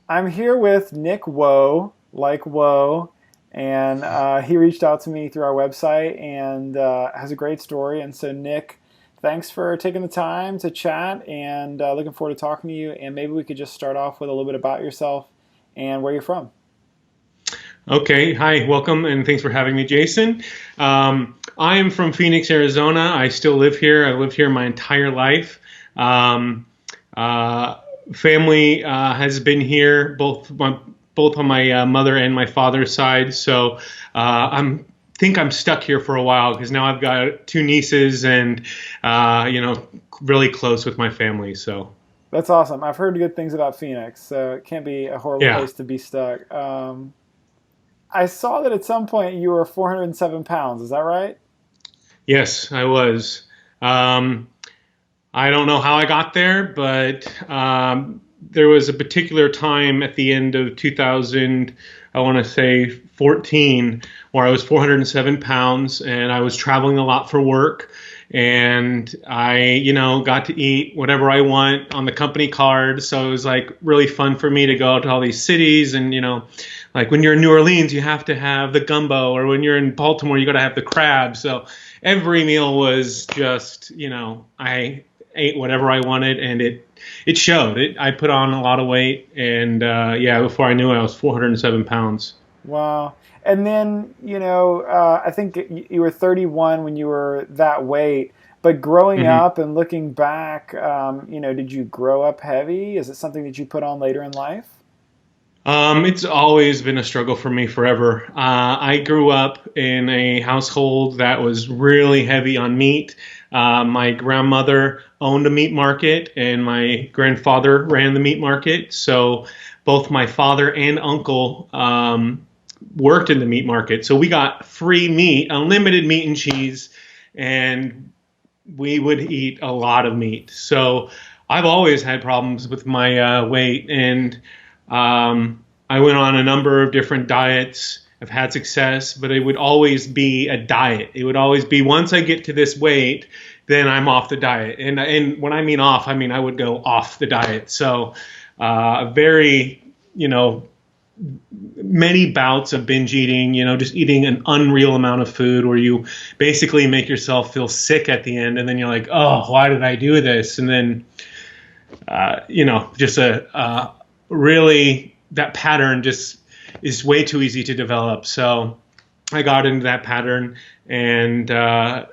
I'm here with Nick Woe, like Woe, and he reached out to me through our website and has a great story. And so, Nick, thanks for taking the time to chat and looking forward to talking to you. And maybe we could just start off with a little bit about yourself and where you're from. Okay, hi, welcome, and thanks for having me, Jason. I am from Phoenix, Arizona. I still live here. I've lived here my entire life. Um, uh, Family has been here, both on my mother and my father's side. So I'm think I'm stuck here for a while because now I've got two nieces and really close with my family. So That's awesome. I've heard good things about Phoenix, so it can't be a horrible yeah, place to be stuck. I saw that at some point you were 407 pounds. Is that right? yes, I was. Um, I don't know how I got there, but there was a particular time at the end of 2000, I want to say 14, where I was 407 pounds and I was traveling a lot for work. And got to eat whatever I want on the company card. So it was like really fun for me to go to all these cities. And, like when you're in New Orleans, you have to have the gumbo, or when you're in Baltimore, you got to have the crab. So every meal was just, I ate whatever I wanted, and it showed. I put on a lot of weight, and yeah, before I knew it, I was 407 pounds. Wow. And then, I think you were 31 when you were that weight. But growing hmm up and looking back, did you grow up heavy? Is it something that you put on later in life? It's always been a struggle for me forever. I grew up in a household that was really heavy on meat. My grandmother owned a meat market, and my grandfather ran the meat market. So both my father and uncle worked in the meat market. So we got free meat, unlimited meat and cheese, and we would eat a lot of meat. So I've always had problems with my weight, and I went on a number of different diets. I've had success, but it would always be a diet. It would always be once I get to this weight, then I'm off the diet. And when I mean off, I mean I would go off the diet. So very, many bouts of binge eating, just eating an unreal amount of food where you basically make yourself feel sick at the end. And then you're like, oh, why did I do this? And then, just really that pattern just is way too easy to develop. So I got into that pattern and, got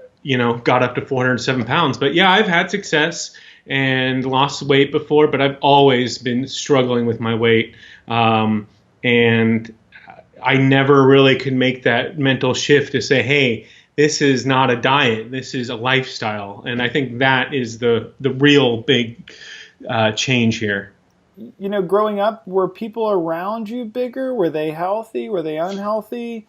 up to 407 pounds. But yeah, I've had success and lost weight before, but I've always been struggling with my weight. And I never really could make that mental shift to say, hey, this is not a diet. This is a lifestyle. And I think that is the real big change here. Growing up, were people around you bigger? Were they healthy? Were they unhealthy?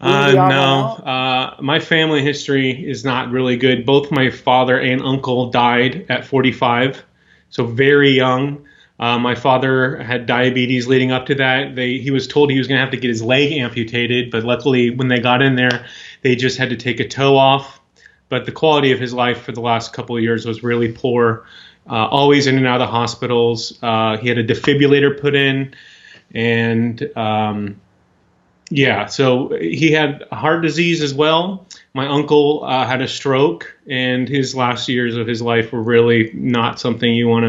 Were you the odd one No, out? my family history is not really good. Both my father and uncle died at 45, so very young. My father had diabetes leading up to that. He was told he was going to have to get his leg amputated, but luckily, when they got in there, they just had to take a toe off. But the quality of his life for the last couple of years was really poor. Always in and out of the hospitals. He had a defibrillator put in, and yeah, so he had heart disease as well. My uncle had a stroke, and his last years of his life were really not something you want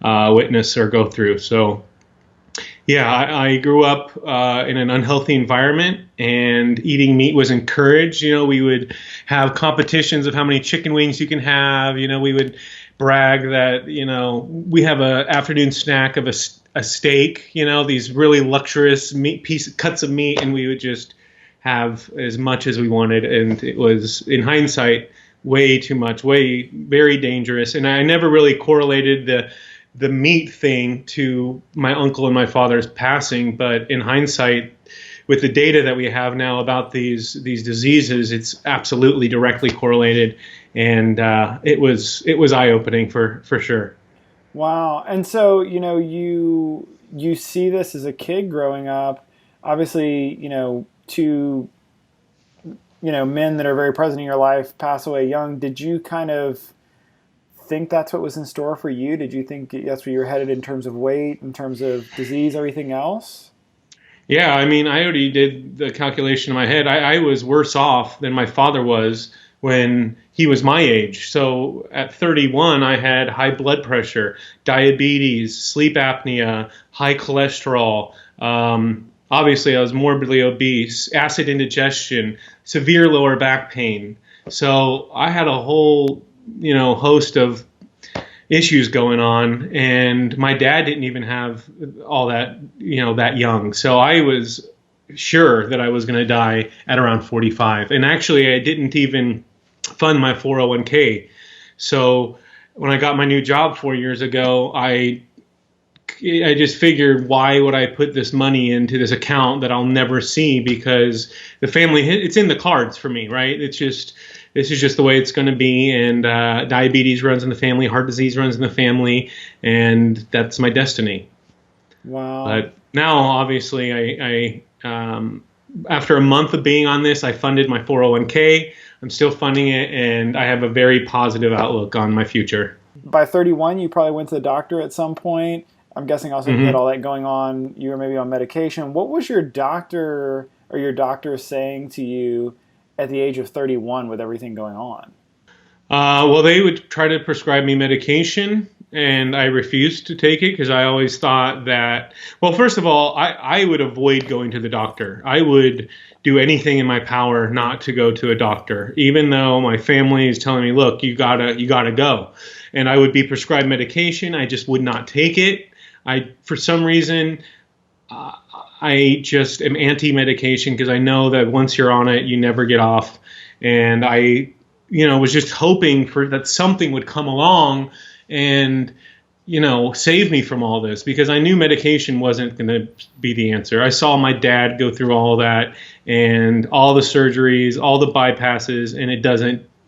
to witness or go through. So, yeah, I grew up in an unhealthy environment, and eating meat was encouraged. We would have competitions of how many chicken wings you can have. We would brag that, we have a afternoon snack of a steak, these really luxurious cuts of meat, and we would just have as much as we wanted. And it was, in hindsight, way too much, way very dangerous. And I never really correlated the meat thing to my uncle and my father's passing, but in hindsight, with the data that we have now about these diseases, it's absolutely directly correlated, and it was eye opening for sure. Wow. And so, you see this as a kid growing up. Obviously, two men that are very present in your life pass away young. Did you kind of think that's what was in store for you? Did you think that's where you were headed in terms of weight, in terms of disease, everything else? Yeah, I mean, I already did the calculation in my head. I was worse off than my father was when he was my age. So at 31, I had high blood pressure, diabetes, sleep apnea, high cholesterol. Obviously, I was morbidly obese, acid indigestion, severe lower back pain. So I had a whole, host of issues going on, and my dad didn't even have all that, that young. So I was sure that I was going to die at around 45. And actually, I didn't even fund my 401k. So when I got my new job 4 years ago, I just figured, why would I put this money into this account that I'll never see? Because the family, it's in the cards for me, right? This is just the way it's going to be. And diabetes runs in the family, heart disease runs in the family, and that's my destiny. Wow. But now, obviously, I after a month of being on this, I funded my 401k. I'm still funding it, and I have a very positive outlook on my future. By 31, you probably went to the doctor at some point. I'm guessing also you had all that going on. You were maybe on medication. What was your doctor or your doctor saying to you at the age of 31 with everything going on? Well, they would try to prescribe me medication, and I refused to take it because I always thought that, well, first of all, I would avoid going to the doctor. I would do anything in my power not to go to a doctor, even though my family is telling me, look, you gotta go. And I would be prescribed medication. I just would not take it. For some reason, I just am anti-medication because I know that once you're on it, you never get off. And I, was just hoping for that something would come along and, save me from all this, because I knew medication wasn't going to be the answer. I saw my dad go through all that and all the surgeries, all the bypasses, and it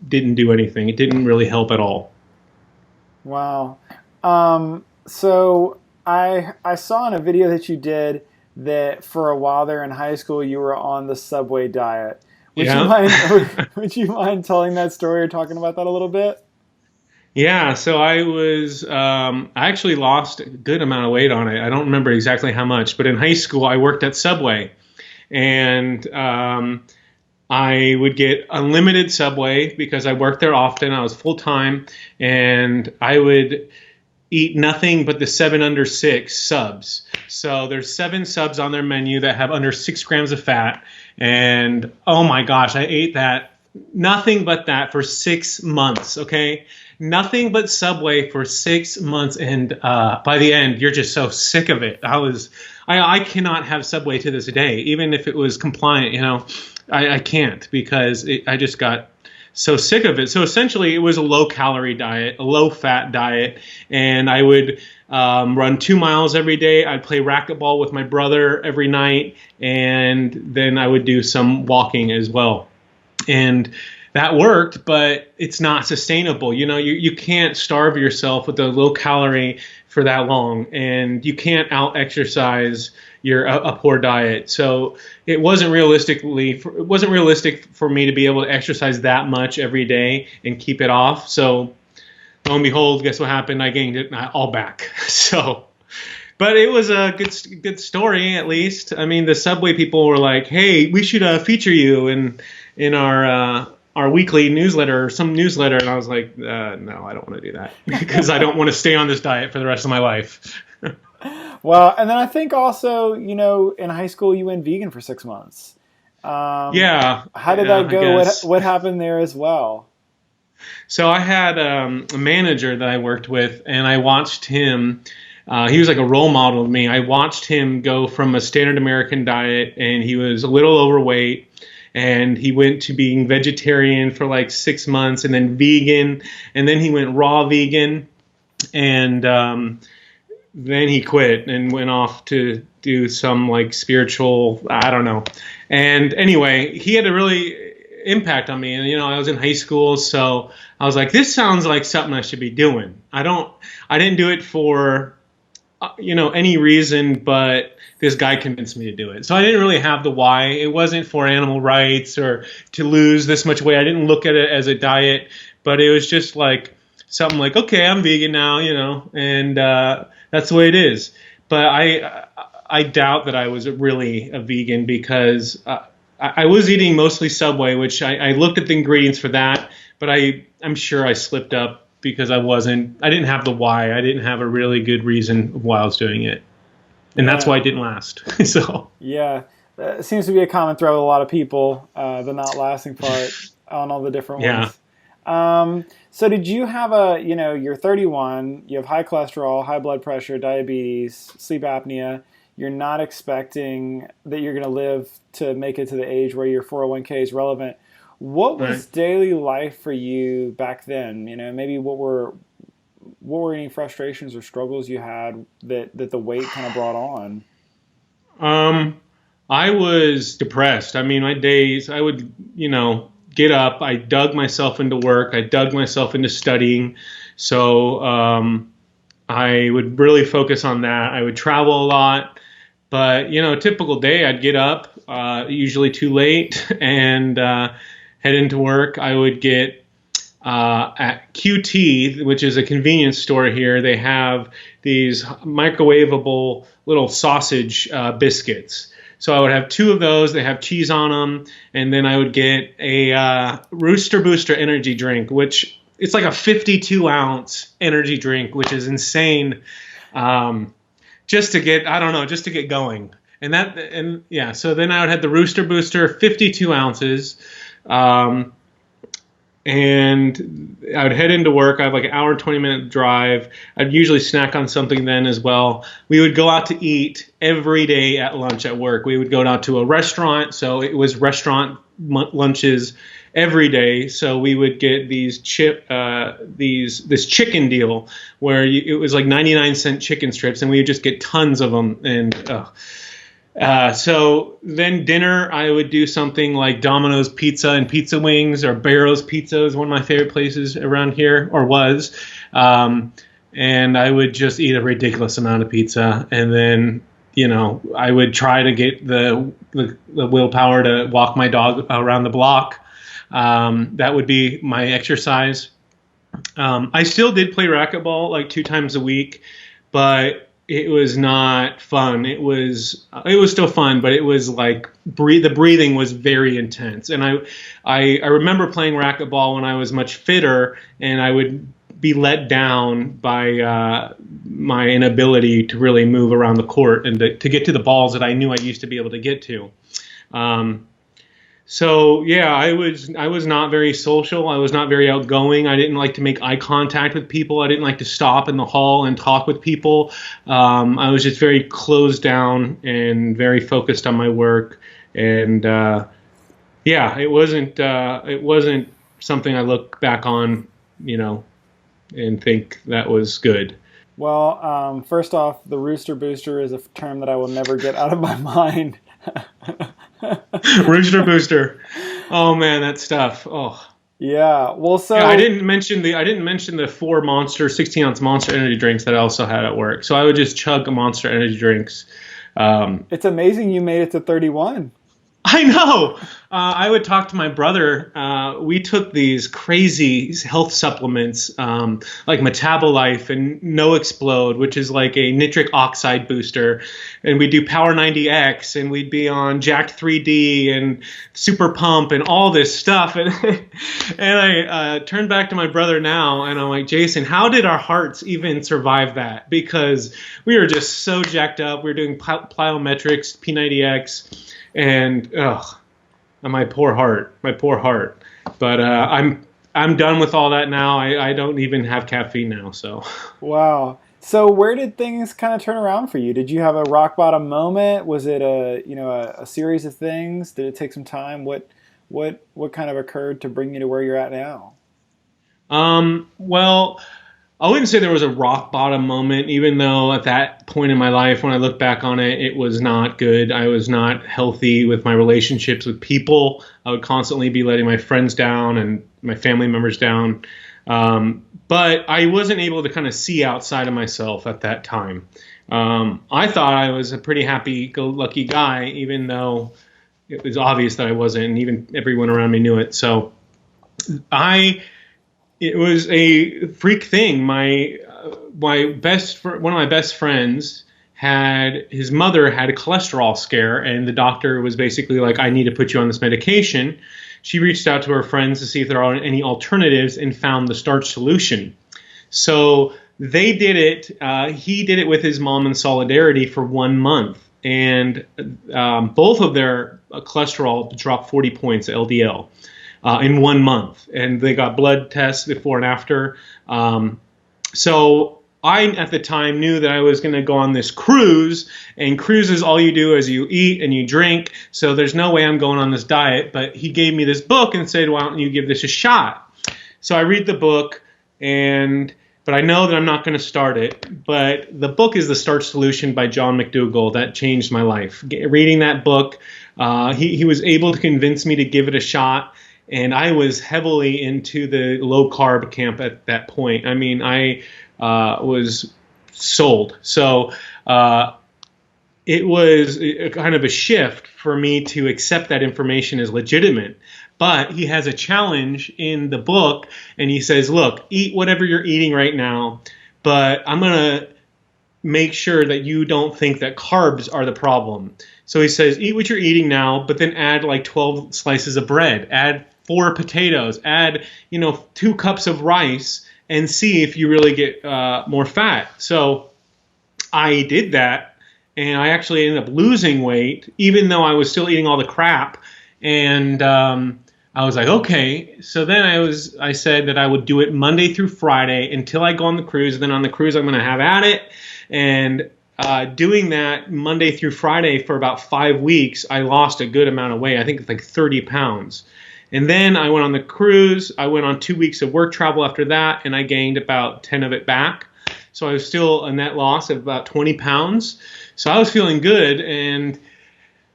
didn't do anything. It didn't really help at all. Wow. So I saw in a video that you did that for a while there in high school you were on the Subway diet. Would you mind telling that story or talking about that a little bit? Yeah, so I actually lost a good amount of weight on it. I don't remember exactly how much, but in high school I worked at Subway, and I would get unlimited Subway because I worked there often. I was full time, and I would eat nothing but the 7 under 6 subs. So there's 7 subs on their menu that have under 6 grams of fat. And oh my gosh, I ate that, nothing but that for 6 months, okay? Nothing but Subway for 6 months. And by the end, you're just so sick of it. I cannot have Subway to this day, even if it was compliant, I can't, because I just got so sick of it. So essentially, it was a low-calorie diet, a low-fat diet, and I would run 2 miles every day. I'd play racquetball with my brother every night, and then I would do some walking as well. And that worked, but it's not sustainable. You can't starve yourself with a low-calorie for that long, and you can't out-exercise a poor diet. So it wasn't realistic for me to be able to exercise that much every day and keep it off. So lo and behold, guess what happened? I gained it all back. So, but it was a good story, at least. I mean, the Subway people were like, "Hey, we should feature you in our weekly newsletter or some newsletter," and I was like, "No, I don't want to do that because I don't want to stay on this diet for the rest of my life." Well, and then I think also, in high school you went vegan for 6 months. Yeah. How did that go? What happened there as well? So I had a manager that I worked with, and I watched him. He was like a role model of me. I watched him go from a standard American diet, and he was a little overweight, and he went to being vegetarian for like 6 months, and then vegan, and then he went raw vegan, and then he quit and went off to do some like spiritual, I don't know. And anyway, he had a really impact on me. And, I was in high school, so I was like, this sounds like something I should be doing. I didn't do it for, any reason, but this guy convinced me to do it. So I didn't really have the why. It wasn't for animal rights or to lose this much weight. I didn't look at it as a diet, but it was just like something like, okay, I'm vegan now, and that's the way it is. But I doubt that I was really a vegan because I was eating mostly Subway, which I looked at the ingredients for that, but I'm sure I slipped up because I didn't have the why. I didn't have a really good reason of why I was doing it. And that's why it didn't last. So yeah, it seems to be a common thread with a lot of people, the not lasting part on all the different ones. So did you have you're 31, you have high cholesterol, high blood pressure, diabetes, sleep apnea. You're not expecting that you're going to live to make it to the age where your 401k is relevant. What was daily life for you back then? Maybe what were any frustrations or struggles you had that the weight kind of brought on? I was depressed. I mean, my days, I would, get up. I dug myself into work. I dug myself into studying. So I would really focus on that. I would travel a lot. But, a typical day, I'd get up, usually too late, and head into work. I would get at QT, which is a convenience store here, they have these microwavable little sausage biscuits. So I would have 2 of those. They have cheese on them. And then I would get a Rooster Booster energy drink, which it's like a 52-ounce energy drink, which is insane. Just to get going. So then I would have the Rooster Booster, 52 ounces. And I would head into work. I have like an hour, 20-minute drive. I'd usually snack on something then as well. We would go out to eat every day at lunch at work. We would go down to a restaurant. So it was restaurant lunches every day. So we would get this chicken deal where it was like 99-cent chicken strips, and we would just get tons of them. And so then dinner, I would do something like Domino's Pizza and Pizza Wings, or Barrow's Pizza is one of my favorite places around here, or was. And I would just eat a ridiculous amount of pizza. And then, I would try to get the willpower to walk my dog around the block. That would be my exercise. I still did play racquetball like 2 times a week, but it was not fun. It was still fun, but it was like the breathing was very intense. And I remember playing racquetball when I was much fitter, and I would be let down by my inability to really move around the court and to get to the balls that I knew I used to be able to get to. So yeah, I was not very social. I was not very outgoing. I didn't like to make eye contact with people. I didn't like to stop in the hall and talk with people. I was just very closed down and very focused on my work. And it wasn't something I look back on, and think that was good. Well, first off, the Rooster Booster is a term that I will never get out of my mind. Rooster Booster. Oh man, that stuff. Oh. Yeah. Well, so I didn't mention the 4 Monster 16-ounce Monster energy drinks that I also had at work. So I would just chug Monster energy drinks. It's amazing you made it to 31. I know. I would talk to my brother. We took these crazy health supplements like Metabolife and No Explode, which is like a nitric oxide booster. And we'd do Power 90X, and we'd be on Jacked 3D and Super Pump and all this stuff. And I turned back to my brother now, and I'm like, Jason, how did our hearts even survive that? Because we were just so jacked up. We were doing plyometrics, P90X. And my poor heart. But I'm done with all that now. I don't even have caffeine now. So wow. So where did things kind of turn around for you? Did you have a rock bottom moment? Was it a series of things? Did it take some time? What kind of occurred to bring you to where you're at now? Well, I wouldn't say there was a rock bottom moment, even though at that point in my life, when I look back on it, it was not good. I was not healthy with my relationships with people. I would constantly be letting my friends down and my family members down. But I wasn't able to kind of see outside of myself at that time. I thought I was a pretty happy-go-lucky guy, even though it was obvious that I wasn't, and even everyone around me knew it. So I It was a freak thing. One of my best friends his mother had a cholesterol scare, and the doctor was basically like, I need to put you on this medication. She reached out to her friends to see if there are any alternatives and found the starch solution. So they did it. He did it with his mom in solidarity for 1 month, and both of their cholesterol dropped 40 points, LDL, in 1 month, and they got blood tests before and after. So I, at the time, knew that I was going to go on this cruise, and cruises, all you do is you eat and you drink, so there's no way I'm going on this diet. But he gave me this book and said, why don't you give this a shot? So I read the book, but I know that I'm not going to start it. But the book is The Starch Solution by John McDougall. That changed my life. Reading that book, he was able to convince me to give it a shot. And I was heavily into the low carb camp at that point. I mean, I was sold. So it was a kind of a shift for me to accept that information as legitimate. But he has a challenge in the book, and he says, look, eat whatever you're eating right now, but I'm going to make sure that you don't think that carbs are the problem. So he says, eat what you're eating now, but then add like 12 slices of bread, add 4 potatoes, add 2 cups of rice, and see if you really get more fat. So I did that, and I actually ended up losing weight, even though I was still eating all the crap. And I was like, okay. So then I said that I would do it Monday through Friday until I go on the cruise. And then on the cruise, I'm going to have at it. And doing that Monday through Friday for about 5 weeks, I lost a good amount of weight. I think it's like 30 pounds. And then I went on the cruise. I went on 2 weeks of work travel after that, and I gained about 10 of it back. So I was still a net loss of about 20 pounds. So I was feeling good. And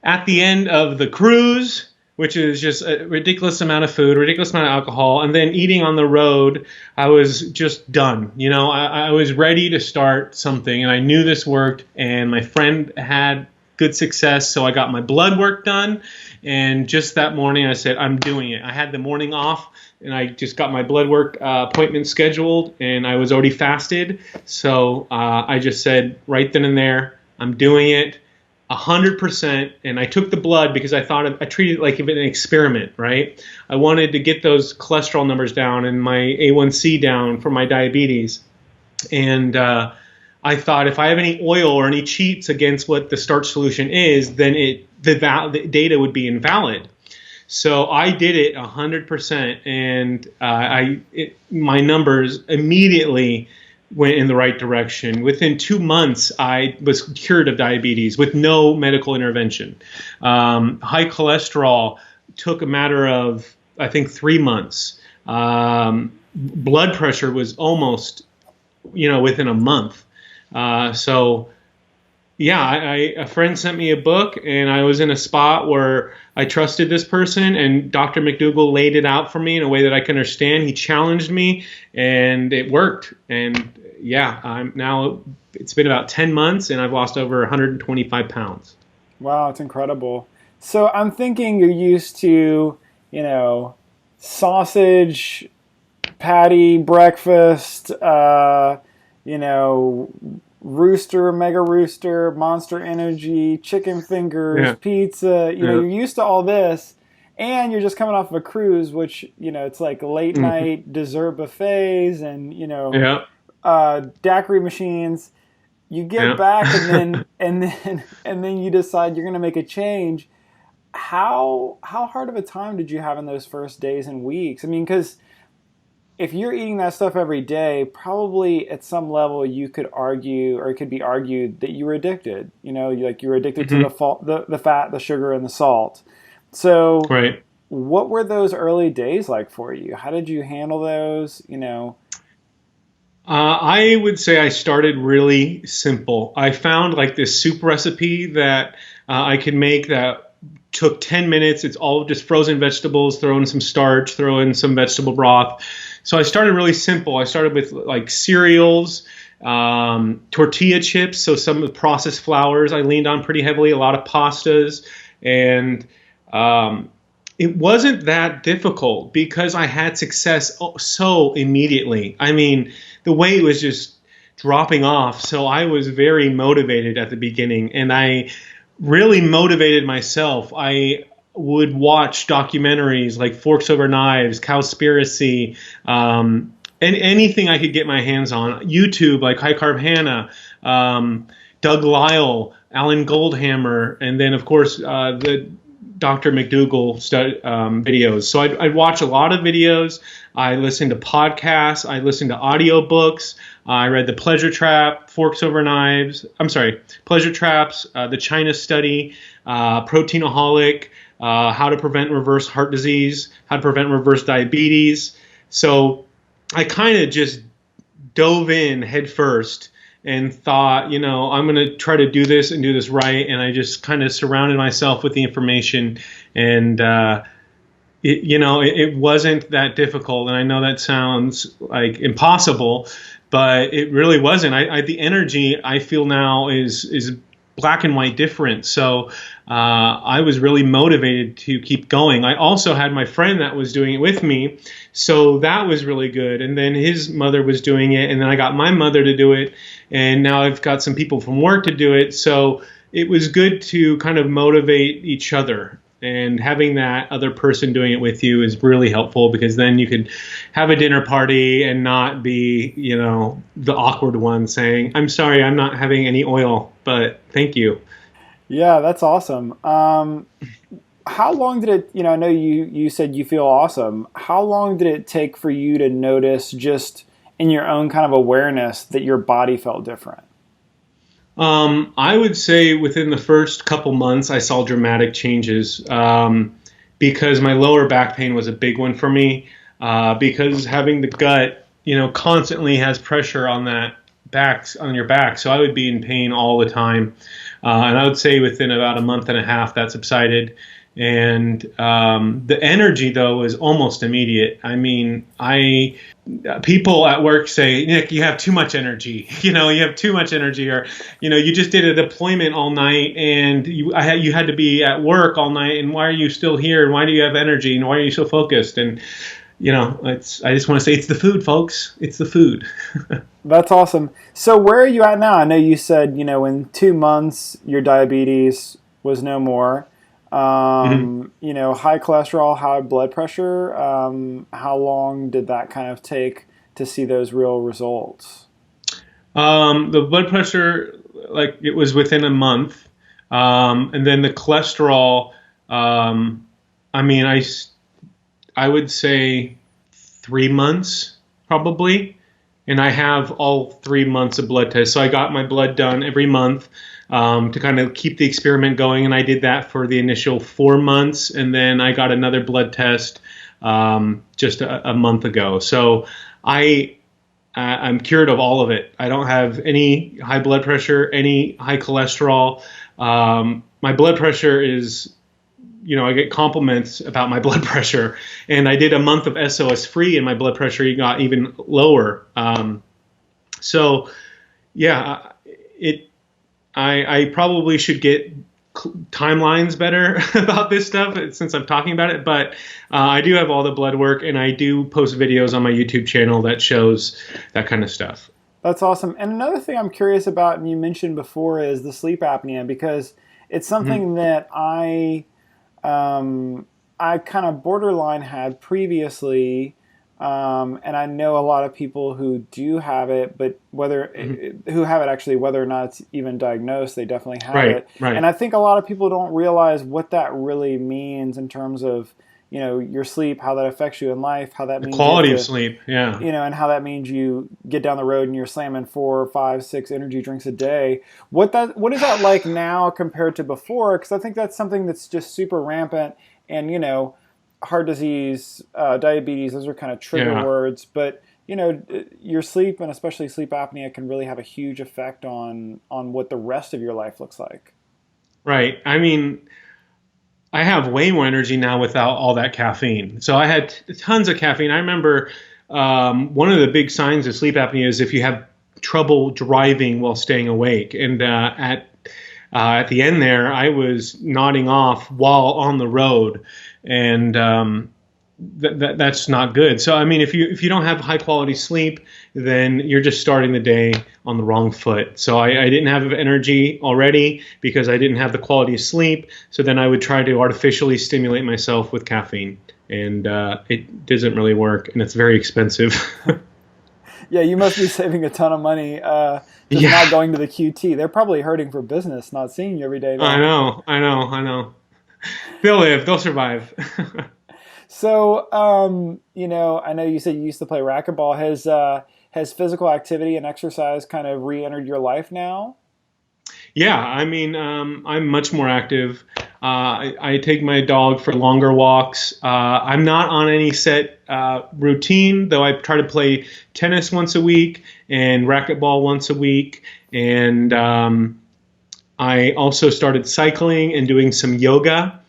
at the end of the cruise, which is just a ridiculous amount of food, ridiculous amount of alcohol, and then eating on the road, I was just done. I was ready to start something, and I knew this worked, and my friend had good success, so I got my blood work done, and just that morning I said, I'm doing it. I had the morning off, and I just got my blood work appointment scheduled, and I was already fasted, so I just said right then and there, I'm doing it. 100%, and I took the blood because I treated it like an experiment, right? I wanted to get those cholesterol numbers down and my A1C down for my diabetes. And I thought if I have any oil or any cheats against what the starch solution is, then the data would be invalid. So I did it 100%, and my numbers immediately went in the right direction. Within 2 months, I was cured of diabetes with no medical intervention. High cholesterol took a matter of, I think, 3 months. Blood pressure was almost, within a month. A friend sent me a book, and I was in a spot where I trusted this person, and Dr. McDougall laid it out for me in a way that I can understand. He challenged me, and it worked. And it's been about 10 months, and I've lost over 125 pounds. Wow, it's incredible. So I'm thinking you're used to, sausage, patty, breakfast, Rooster, Mega Rooster, Monster Energy, chicken fingers, pizza. You're used to all this, and you're just coming off of a cruise, which it's like late night dessert buffets and daiquiri machines. You get back, and then you decide you're going to make a change. How hard of a time did you have in those first days and weeks? I mean, because if you're eating that stuff every day, probably at some level you could argue, or it could be argued, that you were addicted. You were addicted to the fat, the sugar, and the salt. So, what were those early days like for you? How did you handle those? I would say I started really simple. I found like this soup recipe that I could make that took 10 minutes. It's all just frozen vegetables, throw in some starch, throw in some vegetable broth. So I started really simple. I started with like cereals, tortilla chips, so some of the processed flours I leaned on pretty heavily, a lot of pastas, and It wasn't that difficult because I had success so immediately. I mean, the weight was just dropping off. So I was very motivated at the beginning, and I really motivated myself. I would watch documentaries like Forks Over Knives, Cowspiracy, and anything I could get my hands on. YouTube, like High Carb Hannah, Doug Lyle, Alan Goldhammer, and then, of course, the Dr. McDougall videos. So I'd watch a lot of videos. I listened to podcasts. I listened to audiobooks. I read The Pleasure Trap, Forks Over Knives. I'm sorry, Pleasure Traps, The China Study, Proteinaholic, How to Prevent Reverse Heart Disease, How to Prevent Reverse Diabetes. So I kind of just dove in head first and thought, I'm going to try to do this and do this right. And I just kind of surrounded myself with the information, and it wasn't that difficult. And I know that sounds like impossible, but it really wasn't. The energy I feel now is black and white different. So I was really motivated to keep going. I also had my friend that was doing it with me, so that was really good. And then his mother was doing it, and then I got my mother to do it, and now I've got some people from work to do it. So it was good to kind of motivate each other. And having that other person doing it with you is really helpful, because then you could have a dinner party and not be, the awkward one saying, "I'm sorry, I'm not having any oil, but thank you." Yeah, that's awesome. How long did it, I know you said you feel awesome. How long did it take for you to notice, just in your own kind of awareness, that your body felt different? I would say within the first couple months, I saw dramatic changes, because my lower back pain was a big one for me, because having the gut, constantly has pressure on on your back. So I would be in pain all the time. And I would say within about a month and a half, that subsided. And the energy, though, is almost immediate. I mean, people at work say, "Nick, you have too much energy. You have too much energy," or you just did a deployment all night, and you had to be at work all night, and why are you still here? And why do you have energy? And why are you so focused? And I just want to say, it's the food, folks. It's the food. That's awesome. So where are you at now? I know you said, in 2 months your diabetes was no more. High cholesterol, high blood pressure. How long did that kind of take to see those real results? The blood pressure, it was within a month. And then the cholesterol, I would say 3 months probably. And I have all 3 months of blood tests. So I got my blood done every month, to kind of keep the experiment going. And I did that for the initial 4 months. And then I got another blood test just a month ago. So I'm cured of all of it. I don't have any high blood pressure, any high cholesterol. My blood pressure is, I get compliments about my blood pressure. And I did a month of SOS free, and my blood pressure got even lower. I probably should get timelines better about this stuff since I'm talking about it, but I do have all the blood work, and I do post videos on my YouTube channel that shows that kind of stuff. That's awesome. And another thing I'm curious about, and you mentioned before, is the sleep apnea, because it's something that I kind of borderline had previously. And I know a lot of people who do have it, but who have it actually, whether or not it's even diagnosed, they definitely have it. Right. And I think a lot of people don't realize what that really means in terms of, your sleep, how that affects you in life, how that means the quality of sleep. Yeah. And how that means you get down the road and you're slamming 4, 5, 6 energy drinks a day. What is that like now compared to before? Because I think that's something that's just super rampant, and, heart disease, diabetes, those are kind of trigger words, but your sleep, and especially sleep apnea, can really have a huge effect on what the rest of your life looks like. Right. I mean, I have way more energy now without all that caffeine. So I had tons of caffeine. I remember one of the big signs of sleep apnea is if you have trouble driving while staying awake. And at at the end there, I was nodding off while on the road, and that's not good. So, I mean, if you don't have high quality sleep, then you're just starting the day on the wrong foot. So I didn't have energy already because I didn't have the quality of sleep. So then I would try to artificially stimulate myself with caffeine, and it doesn't really work, and it's very expensive. Yeah, you must be saving a ton of money just not going to the QT. They're probably hurting for business, not seeing you every day. I know. They'll survive. So, I know you said you used to play racquetball. Has physical activity and exercise kind of re-entered your life now? Yeah, I mean, I'm much more active. I take my dog for longer walks. I'm not on any set routine, though I try to play tennis once a week and racquetball once a week. And I also started cycling and doing some yoga.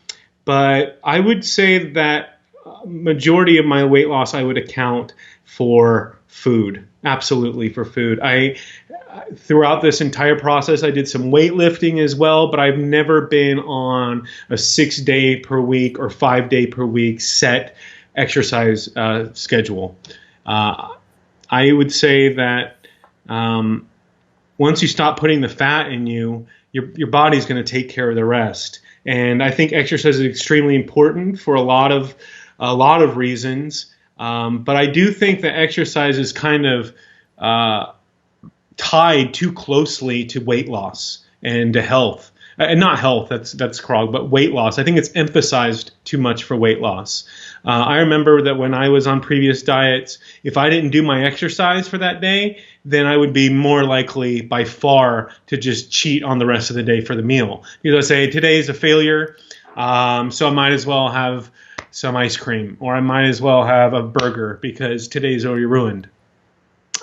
But I would say that majority of my weight loss I would account for food. Absolutely for food. Throughout this entire process, I did some weightlifting as well, but I've never been on a 6-day per week or 5-day per week set exercise schedule. I would say that once you stop putting the fat in you, your body's going to take care of the rest. And I think exercise is extremely important for a lot of reasons. But I do think that exercise is kind of tied too closely to weight loss and to health. And not health, that's Krog, but weight loss. I think it's emphasized too much for weight loss. I remember that when I was on previous diets, if I didn't do my exercise for that day, then I would be more likely by far to just cheat on the rest of the day for the meal. Because I say, today's a failure, so I might as well have some ice cream, or I might as well have a burger because today's already ruined.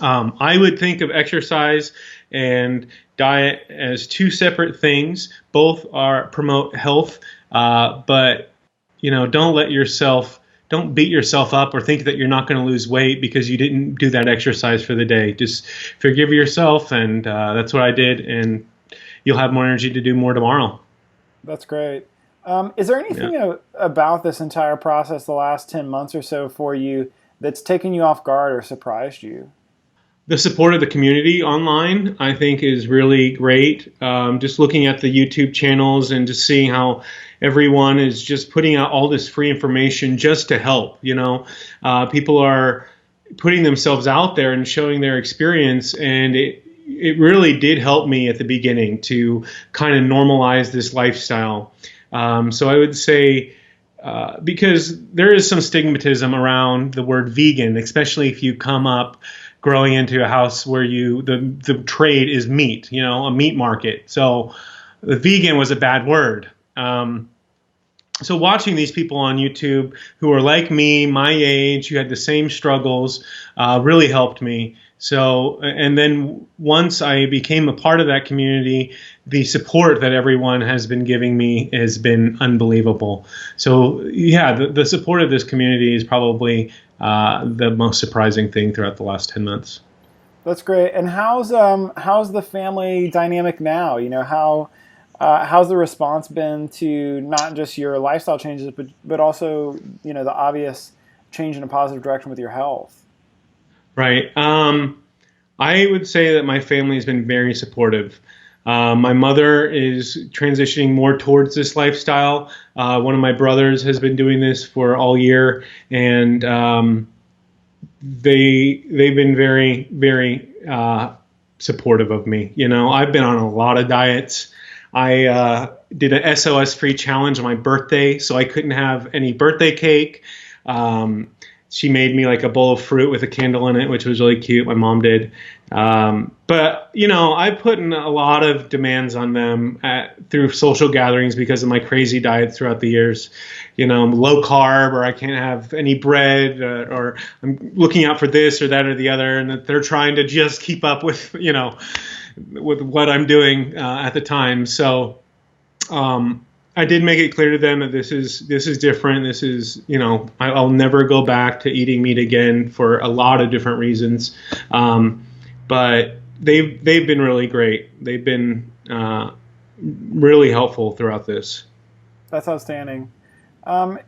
I would think of exercise and diet as two separate things. Both promote health, but don't beat yourself up or think that you're not going to lose weight because you didn't do that exercise for the day. Just forgive yourself, and that's what I did, and you'll have more energy to do more tomorrow. That's great. Is there anything about this entire process, the last 10 months or so for you, that's taken you off guard or surprised you? The support of the community online, I think, is really great. Just looking at the YouTube channels and just seeing how everyone is just putting out all this free information just to help. People are putting themselves out there and showing their experience, and it really did help me at the beginning to kind of normalize this lifestyle. So I would say, because there is some stigmatism around the word vegan, especially if you come up growing into a house where the trade is meat, a meat market. So the vegan was a bad word. So watching these people on YouTube who are like me, my age, who had the same struggles, really helped me. So, and then once I became a part of that community, the support that everyone has been giving me has been unbelievable. So yeah, the support of this community is probably the most surprising thing throughout the last 10 months. That's great. And how's the family dynamic now? How's the response been to not just your lifestyle changes, but also, the obvious change in a positive direction with your health? Right. I would say that my family has been very supportive. My mother is transitioning more towards this lifestyle. One of my brothers has been doing this for all year, and they've been very, very supportive of me. I've been on a lot of diets. I did an SOS free challenge on my birthday, so I couldn't have any birthday cake. She made me like a bowl of fruit with a candle in it, which was really cute. My mom did. But, I put in a lot of demands on them through social gatherings because of my crazy diet throughout the years. I'm low carb, or I can't have any bread, or I'm looking out for this or that or the other. And that they're trying to just keep up with, with what I'm doing at the time. So I did make it clear to them that this is different. This is, I'll never go back to eating meat again for a lot of different reasons. But they've been really great. They've been really helpful throughout this. That's outstanding.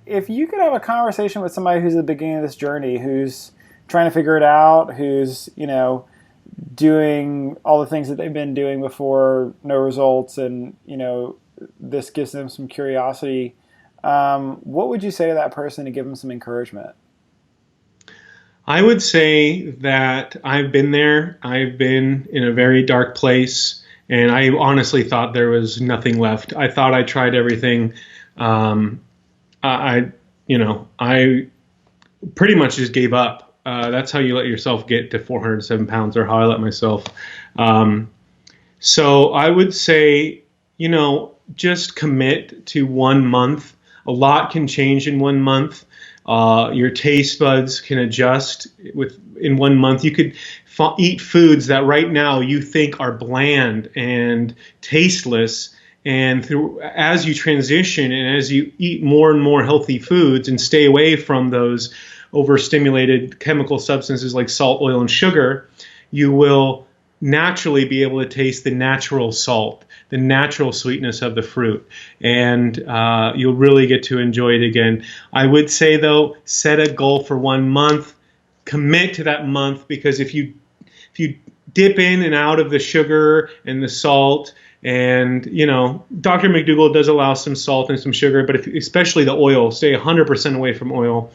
If you could have a conversation with somebody who's at the beginning of this journey, who's trying to figure it out, who's, doing all the things that they've been doing before, no results, and, this gives them some curiosity, what would you say to that person to give them some encouragement? I would say that I've been there. I've been in a very dark place, and I honestly thought there was nothing left. I thought I tried everything. I pretty much just gave up. That's how you let yourself get to 407 pounds, or how I let myself. So I would say, just commit to 1 month. A lot can change in 1 month. Your taste buds can adjust in 1 month. You could eat foods that right now you think are bland and tasteless. And as you transition and as you eat more and more healthy foods and stay away from those overstimulated chemical substances like salt, oil, and sugar, you will naturally be able to taste the natural salt, the natural sweetness of the fruit, and you'll really get to enjoy it again. I would say, though, set a goal for 1 month, commit to that month, because if you dip in and out of the sugar and the salt, and Dr. McDougall does allow some salt and some sugar, but especially the oil, stay 100% away from oil.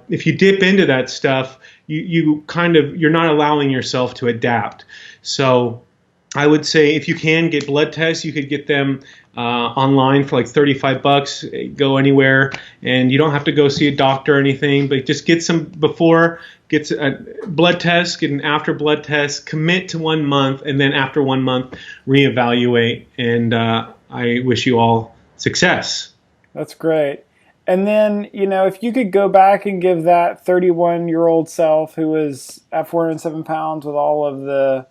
If you dip into that stuff, you're not allowing yourself to adapt. So I would say, if you can get blood tests, you could get them online for like $35. Go anywhere, and you don't have to go see a doctor or anything, but just get some before, get a blood test, get an after blood test, commit to 1 month, and then after 1 month, reevaluate. And I wish you all success. That's great. And then, if you could go back and give that 31-year-old self who was at 407 pounds with all of the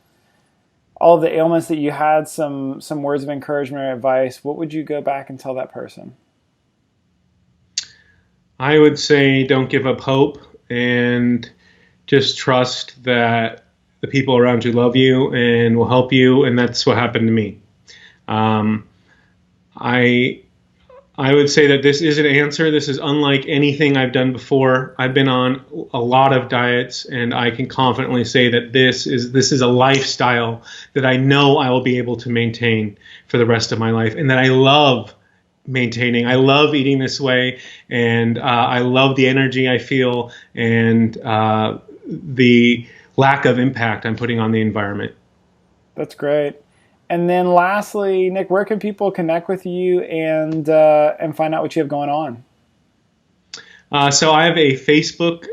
ailments that you had, some words of encouragement or advice, what would you go back and tell that person? I would say, don't give up hope, and just trust that the people around you love you and will help you. And that's what happened to me. I would say that this is an answer. This is unlike anything I've done before. I've been on a lot of diets, and I can confidently say that this is a lifestyle that I know I will be able to maintain for the rest of my life, and that I love maintaining. I love eating this way, and I love the energy I feel, and the lack of impact I'm putting on the environment. That's great. And then lastly, Nick, where can people connect with you and find out what you have going on? So I have a Facebook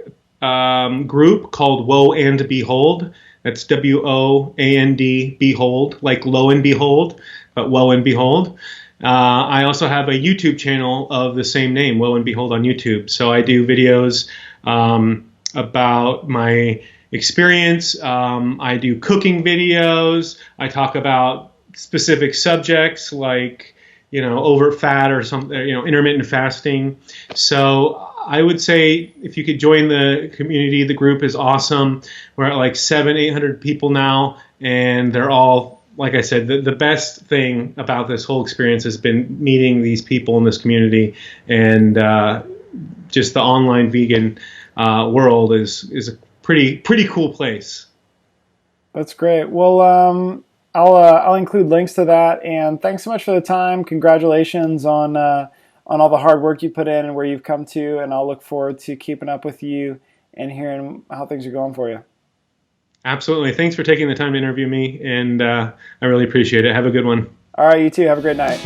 group called Woe and Behold. That's WOAND, Behold, like lo and behold, but Woe and Behold. I also have a YouTube channel of the same name, Woe and Behold, on YouTube. So I do videos about my experience. I do cooking videos. I talk about specific subjects like, over fat or something, intermittent fasting. So I would say, if you could join the community, the group is awesome. We're at like 700-800 people now, and they're all, like I said, the best thing about this whole experience has been meeting these people in this community, and just the online vegan world is a pretty cool place. That's great. Well, I'll include links to that, and thanks so much for the time. Congratulations on all the hard work you put in and where you've come to, and I'll look forward to keeping up with you and hearing how things are going for you. Absolutely. Thanks for taking the time to interview me, and I really appreciate it. Have a good one. All right, you too. Have a great night.